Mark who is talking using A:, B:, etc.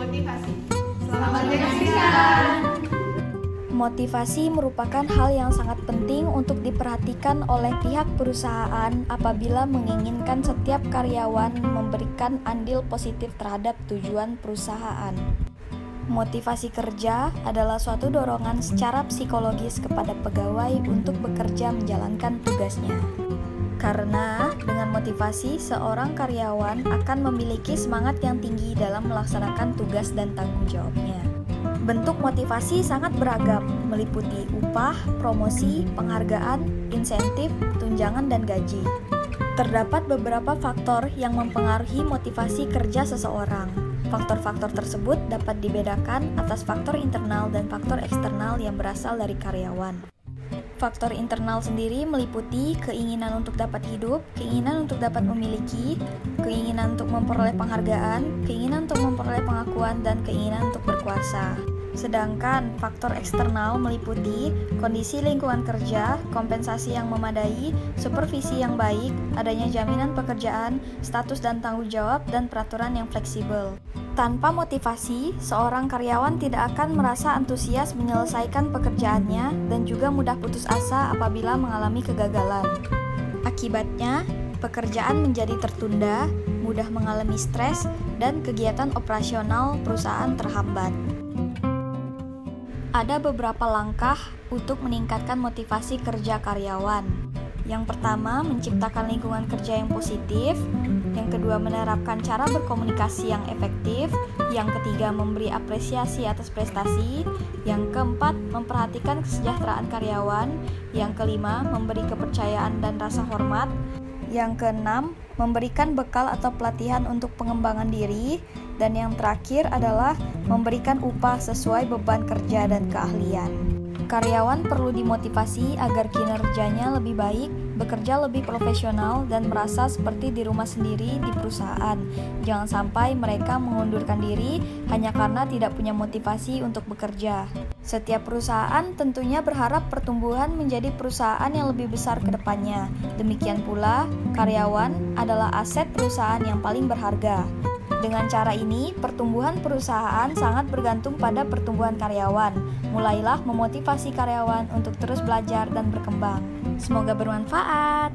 A: Motivasi. Selamat menyaksikan.
B: Motivasi merupakan hal yang sangat penting untuk diperhatikan oleh pihak perusahaan apabila menginginkan setiap karyawan memberikan andil positif terhadap tujuan perusahaan. Motivasi kerja adalah suatu dorongan secara psikologis kepada pegawai untuk bekerja menjalankan tugasnya. Karena dengan motivasi, seorang karyawan akan memiliki semangat yang tinggi dalam melaksanakan tugas dan tanggung jawabnya. Bentuk motivasi sangat beragam, meliputi upah, promosi, penghargaan, insentif, tunjangan, dan gaji. Terdapat beberapa faktor yang mempengaruhi motivasi kerja seseorang. Faktor-faktor tersebut dapat dibedakan atas faktor internal dan faktor eksternal yang berasal dari karyawan. Faktor internal sendiri meliputi keinginan untuk dapat hidup, keinginan untuk dapat memiliki, keinginan untuk memperoleh penghargaan, keinginan untuk memperoleh pengakuan, dan keinginan untuk berkuasa. Sedangkan faktor eksternal meliputi kondisi lingkungan kerja, kompensasi yang memadai, supervisi yang baik, adanya jaminan pekerjaan, status dan tanggung jawab, dan peraturan yang fleksibel. Tanpa motivasi, seorang karyawan tidak akan merasa antusias menyelesaikan pekerjaannya dan juga mudah putus asa apabila mengalami kegagalan. Akibatnya, pekerjaan menjadi tertunda, mudah mengalami stres, dan kegiatan operasional perusahaan terhambat. Ada beberapa langkah untuk meningkatkan motivasi kerja karyawan. Yang pertama, menciptakan lingkungan kerja yang positif. Yang kedua, menerapkan cara berkomunikasi yang efektif. Yang ketiga, memberi apresiasi atas prestasi. Yang keempat, memperhatikan kesejahteraan karyawan. Yang kelima, memberi kepercayaan dan rasa hormat. Yang keenam, memberikan bekal atau pelatihan untuk pengembangan diri. Dan yang terakhir adalah memberikan upah sesuai beban kerja dan keahlian. Karyawan perlu dimotivasi agar kinerjanya lebih baik, bekerja lebih profesional, dan merasa seperti di rumah sendiri di perusahaan. Jangan sampai mereka mengundurkan diri hanya karena tidak punya motivasi untuk bekerja. Setiap perusahaan tentunya berharap pertumbuhan menjadi perusahaan yang lebih besar ke depannya. Demikian pula, karyawan adalah aset perusahaan yang paling berharga. Dengan cara ini, pertumbuhan perusahaan sangat bergantung pada pertumbuhan karyawan. Mulailah memotivasi karyawan untuk terus belajar dan berkembang. Semoga bermanfaat.